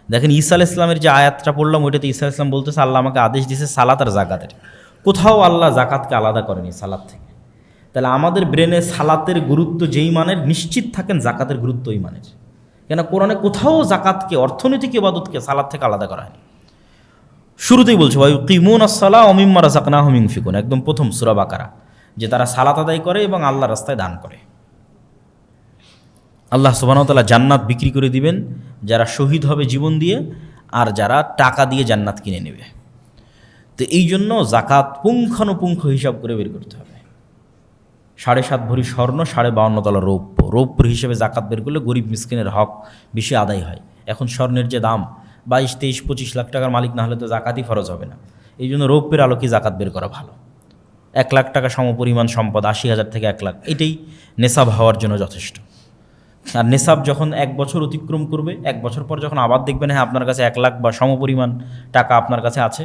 দেখেন ঈসা আলাইহিস সালামের যে আয়াতটা পড়লাম, ওইটাতে ঈসা আলাইহিস সালাম বলতেছে আল্লাহ আমাকে আদেশ দিয়েছে সালাত আর জাকাতের, কোথাও আল্লাহ জাকাতকে আলাদা করেনি সালাত থেকে। তাহলে আমাদের ব্রেনে সালাতের গুরুত্ব যেই মানের, নিশ্চিত থাকেন জাকাতের গুরুত্ব ওই মানের। কেন কোরআনে কোথাও জাকাতকে, অর্থনৈতিক ইবাদতকে সালাত থেকে আলাদা করা হয়নি। শুরুতেই বলছে ওয়ায়ুকিমুনাস সালাহ ওয়া মিম্মা রাযাকনাহুম ইউনফিকুন, একদম প্রথম সূরা বাকারা, যে তারা সালাত আদায় করে এবং আল্লাহর রাস্তায় দান করে। আল্লাহ সুবহানাহু ওয়া তাআলা জান্নাত বিক্রি করে দিবেন যারা শহীদ হবে জীবন দিয়ে, আর যারা টাকা দিয়ে জান্নাত কিনে নেবে। তো এই জন্য জাকাত পুঙ্খানুপুঙ্খ হিসাব করে বের করতে হবে। 7.5 ভরি স্বর্ণ, 52 তলা রৌপ্য, রৌপ্যর হিসেবে জাকাত বের করলে গরিব মিসকিনের হক বেশি আদায় হয়। এখন স্বর্ণের যে দাম 22, 23, 25 লাখ টাকার মালিক না হলে তো জাকাতই ফরজ হবে না। এই জন্য রৌপ্যের আলোকে জাকাত বের করা ভালো। 1 লাখ টাকা সমপরিমাণ সম্পদ, 80,000 থেকে 1 লাখ, এটাই নেশাব হওয়ার জন্য যথেষ্ট। আর নেশাব যখন 1 বছর অতিক্রম করবে, 1 বছর পর যখন আবার দেখবেন হ্যাঁ আপনার কাছে 1 লাখ বা সমপরিমাণ টাকা আপনার কাছে আছে,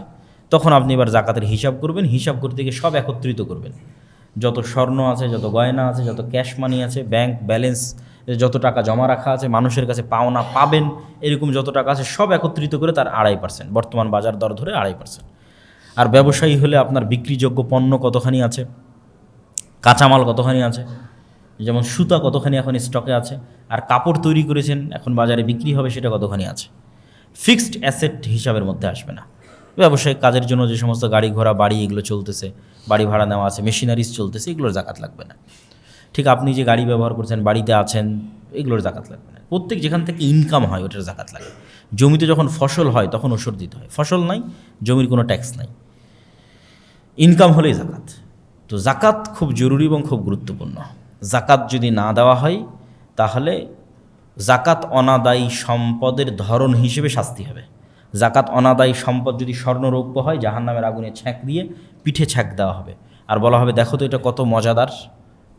তখন আপনি এবার জাকাতের হিসাব করবেন। হিসাব করতে গিয়ে সব একত্রিত করবেন, যত স্বর্ণ আছে, যত গয়না আছে, যত ক্যাশ মানি আছে, ব্যাংক ব্যালেন্স যত টাকা জমা রাখা আছে, মানুষের কাছে পাওনা পাবেন এরকম যত টাকা আছে, সব একত্রিত করে তার 2.5%, বর্তমান বাজার দর ধরে 2.5%। আর ব্যবসায়ী হলে আপনার বিক্রিযোগ্য পণ্য কতখানি আছে, কাঁচামাল কতখানি আছে, যেমন সুতা কতখানি এখন স্টকে আছে, আর কাপড় তৈরি করেছেন এখন বাজারে বিক্রি হবে সেটা কতখানি আছে। ফিক্সড অ্যাসেট হিসাবের মধ্যে আসবে না। ব্যবসায়িক কাজের জন্য যে সমস্ত গাড়ি ঘোড়া বাড়ি এগুলো চলতেছে, বাড়ি ভাড়া নেওয়া আছে, মেশিনারিজ চলতেছে, এগুলোর জাকাত লাগবে না। ঠিক আপনি যে গাড়ি ব্যবহার করছেন, বাড়িতে আছেন, এগুলোর জাকাত লাগবে না। প্রত্যেক যেখান থেকে ইনকাম হয় ওটার জাকাত লাগে। জমিতে যখন ফসল হয় তখন ওষুধ দিতে হয়, ফসল নাই, জমির কোনো ট্যাক্স নাই, ইনকাম হলেই জাকাত। তো জাকাত খুব জরুরি এবং খুব গুরুত্বপূর্ণ। জাকাত যদি না দেওয়া হয় তাহলে জাকাত অনাদায়ী সম্পদের ধরন হিসেবে শাস্তি হবে। জাকাত অনাদায়ী সম্পদ যদি স্বর্ণরৌপ্য হয়, জাহান্নামের আগুনে ছ্যাঁক দিয়ে পিঠে ছ্যাঁক দেওয়া হবে, আর বলা হবে দেখো তো এটা কত মজাদার,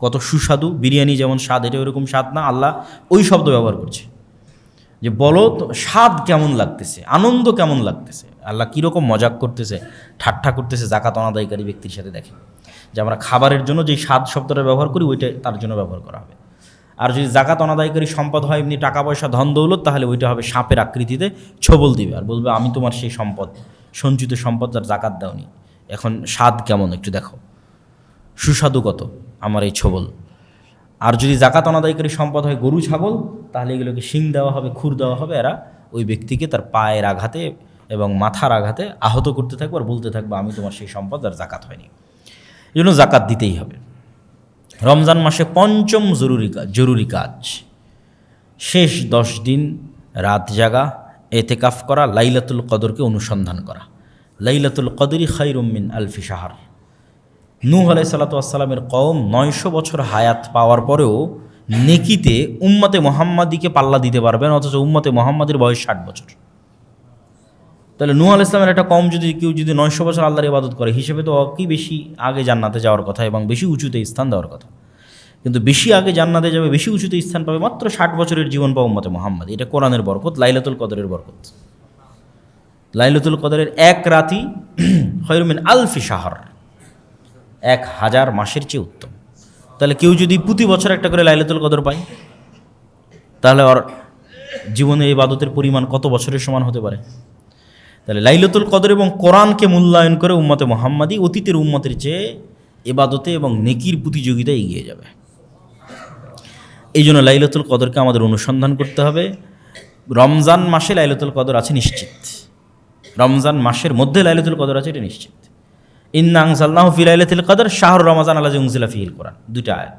কত সুস্বাদু, বিরিয়ানি যেমন স্বাদ এটা ওরকম স্বাদ না। আল্লাহ ওই শব্দ ব্যবহার করছে যে বলো তো স্বাদ কেমন লাগতেছে, আনন্দ কেমন লাগতেছে, আল্লাহ কীরকম মজাক করতেছে, ঠাট্টা করতেছে জাকাত অনাদায়কারী ব্যক্তির সাথে। দেখে যে আমরা খাবারের জন্য যেই স্বাদ শব্দটা ব্যবহার করি ওইটা তার জন্য ব্যবহার করা হবে। আর যদি জাকাত অনাদায়কারী সম্পদ হয় এমনি টাকা পয়সা ধন দৌলত, তাহলে ওইটা হবে সাপের আকৃতিতে, ছবল দিবে আর বলবে আমি তোমার সেই সম্পদ, সঞ্চিত সম্পদ যার জাকাত দাওনি, এখন স্বাদ কেমন একটু দেখো, সুস্বাদু কত আমার এই ছবল। আর যদি জাকাত অনাদায়কারী সম্পদ হয় গরু ছাগল, তাহলে এগুলোকে শিং দেওয়া হবে, খুর দেওয়া হবে, এরা ওই ব্যক্তিকে তার পায়ের আঘাতে এবং মাথার আঘাতে আহত করতে থাকবে আর বলতে থাকবে আমি তোমার সেই সম্পদ আর জাকাত হয়নি। এই জন্য জাকাত দিতেই হবে। রমজান মাসে পঞ্চম জরুরি কাজ শেষ 10 দিন রাত জাগা, এতেকাফ করা, লাইলাতুল কদরকে অনুসন্ধান করা। লাইলাতুল কদরি খায়রুম মিন আলফি শাহর। নূহ আলাইহিস সালাতু ওয়াস সালামের কওম 900 বছর হায়াত পাওয়ার পরেও নেকিতে উম্মতে মুহাম্মাদিকে পাল্লা দিতে পারবেন, অথচ উম্মতে মুহাম্মাদের বয়স 60 বছর। তাহলে নূহ আলাইহিস সালামের একটা কওম যদি কেউ 900 বছর আল্লাহর ইবাদত করে, হিসেবে তো কি বেশি আগে জান্নাতে যাওয়ার কথা এবং বেশি উঁচুতে স্থান দেওয়ার কথা। কিন্তু বেশি আগে জান্নাতে যাবে, বেশি উঁচুতে স্থান পাবে মাত্র 60 বছরের জীবন পাবে উম্মতে মুহাম্মাদ। এটা কোরআনের বরকত, লাইলাতুল কদরের বরকত। লাইলাতুল কদরের এক রাতি খায়রুম মিন আলফি শাহর, 1000 মাসের চেয়ে উত্তম। তাহলে কেউ যদি প্রতি বছর একটা করে লাইলাতুল কদর পায়, তাহলে ওর জীবনে ইবাদতের পরিমাণ কত বছরের সমান হতে পারে। তাহলে লাইলাতুল কদর এবং কোরআনকে মূল্যায়ন করে উম্মতে মুহাম্মাদি অতীতের উম্মতের চেয়ে ইবাদতে এবং নেকির প্রতিযোগিতায় এগিয়ে যাবে। এই জন্য লাইলাতুল কদরকে আমাদের অনুসন্ধান করতে হবে। রমজান মাসে লাইলাতুল কদর আছে নিশ্চিত, রমজান মাসের মধ্যে লাইলাতুল কদর আছে এটা নিশ্চিত। ইন্না আনজালনাহু ফি লাইলাতুল কদর শাহরু রমাজান আল্লাযী উনজিলা ফীহিল কোরআন, দুইটা আয়াত।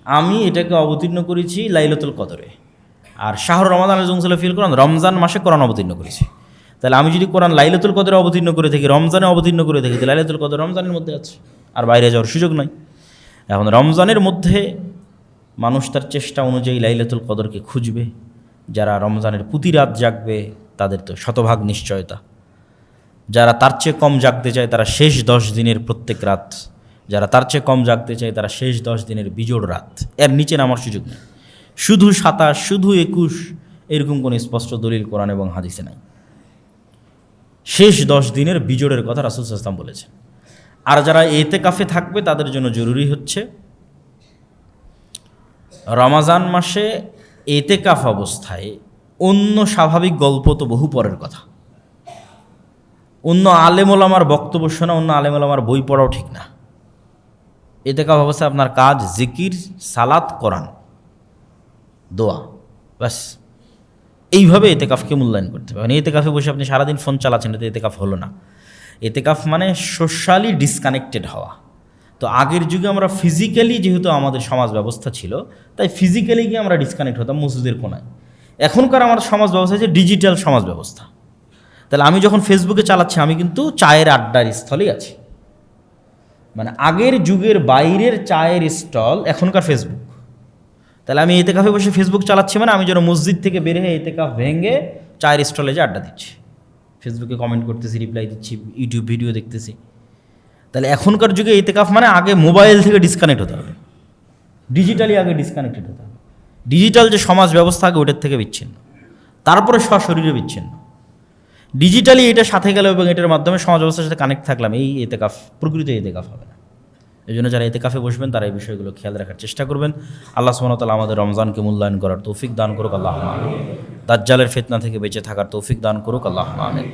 আমি এটাকে অবতীর্ণ করেছি লাইলাতুল কদরে, আর শাহরু রমাজান আল্লাযী উনজিলা ফীহিল কোরআন রমজান মাসে কোরআন অবতীর্ণ করেছি। তাহলে আমি যদি কোরআন লাইলাতুল কদরে অবতীর্ণ করে থাকি, রমজানে অবতীর্ণ করে থাকি, তাহলে লাইলাতুল কদর রমজানের মধ্যে আছে, আর বাইরে যাওয়ার সুযোগ নাই। এখন রমজানের মধ্যে মানুষ তার চেষ্টা অনুযায়ী লাইলাতুল কদরকে খুঁজবে। যারা রমজানের প্রতি রাত জাগবে তাদের তো শতভাগ নিশ্চয়তা। যারা তার চেয়ে কম জাগতে চায় তারা শেষ 10 দিনের প্রত্যেক রাত, যারা তার চেয়ে কম জাগতে চায় তারা শেষ 10 দিনের বিজোড় রাত, এর নিচে নামার সুযোগ নেই। শুধু 27, শুধু 21 এরকম কোনো স্পষ্ট দলিল কোরআন এবং হাদিসে নাই। শেষ 10 দিনের বিজোড়ের কথা রাসূল সাল্লাল্লাহু আলাইহি ওয়াসাল্লাম বলেছেন। আর যারা ইতিকাফে থাকবে তাদের জন্য জরুরি হচ্ছে রমজান মাসে ইতিকাফ অবস্থায় অন্য স্বাভাবিক গল্প তো বহু পরের কথা, অন্য আলেম ওলামার বক্তব্য শোনা, অন্য আলেম ওলামার বই পড়াও ঠিক না। ইতিকাফ অবস্থায় আপনার কাজ জিকির, সালাত, কোরআন, দোয়া, ব্যাস। এইভাবে ইতিকাফকে মূল্যায়ন করতে হবে। ইতিকাফে বসে আপনি সারাদিন ফোন চালাচ্ছেন, এটা ইতিকাফ হলো না। ইতিকাফ মানে সোশ্যালি ডিসকানেক্টেড হওয়া। তো আগের যুগে আমরা ফিজিক্যালি, যেহেতু আমাদের সমাজ ব্যবস্থা ছিল, তাই ফিজিক্যালি গিয়ে আমরা ডিসকানেক্ট হতাম মসজিদের কোনায়। এখনকার আমার সমাজ ব্যবস্থা হচ্ছে ডিজিটাল সমাজ ব্যবস্থা। তাহলে আমি যখন ফেসবুকে চালাচ্ছি, আমি কিন্তু চায়ের আড্ডার স্থলেই আছি। মানে আগের যুগের বাইরের চায়ের স্টল এখনকার ফেসবুক। তাহলে আমি ইতিকাফে বসে ফেসবুক চালাচ্ছি, মানে আমি যেন মসজিদ থেকে বের হয়ে ইতিকাফ ভেঙে চায়ের স্টলে যে আড্ডা দিচ্ছি, ফেসবুকে কমেন্ট করতেছি, রিপ্লাই দিচ্ছি, ইউটিউব ভিডিও দেখতেছি। তাহলে এখনকার যুগে ইতিকাফ মানে আগে মোবাইল থেকে ডিসকানেক্ট হতে হবে, ডিজিটালি আগে ডিসকানেক্টেড হতে হবে। ডিজিটাল যে সমাজ ব্যবস্থা আগে ওটার থেকে বিচ্ছিন্ন, তারপরে সশরীরে বিচ্ছিন্ন। ডিজিটালি এটা সাথে গেল এবং এটার মাধ্যমে সমাজ ব্যবস্থার সাথে কানেক্ট থাকলাম, এই ইতিকাফ প্রকৃত ইতিকাফ হবে না। এই জন্য যারা ইতিকাফে বসবেন তারা এই বিষয়গুলো খেয়াল রাখার চেষ্টা করবেন। আল্লাহ সুবহানাহু ওয়া তাআলা আমাদের রমজানকে মূল্যায়ন করার তৌফিক দান করুক, আল্লাহুম্মা আমিন। দাজ্জালের ফিতনা থেকে বেঁচে থাকার তৌফিক দান করুক, আল্লাহুম্মা আমিন।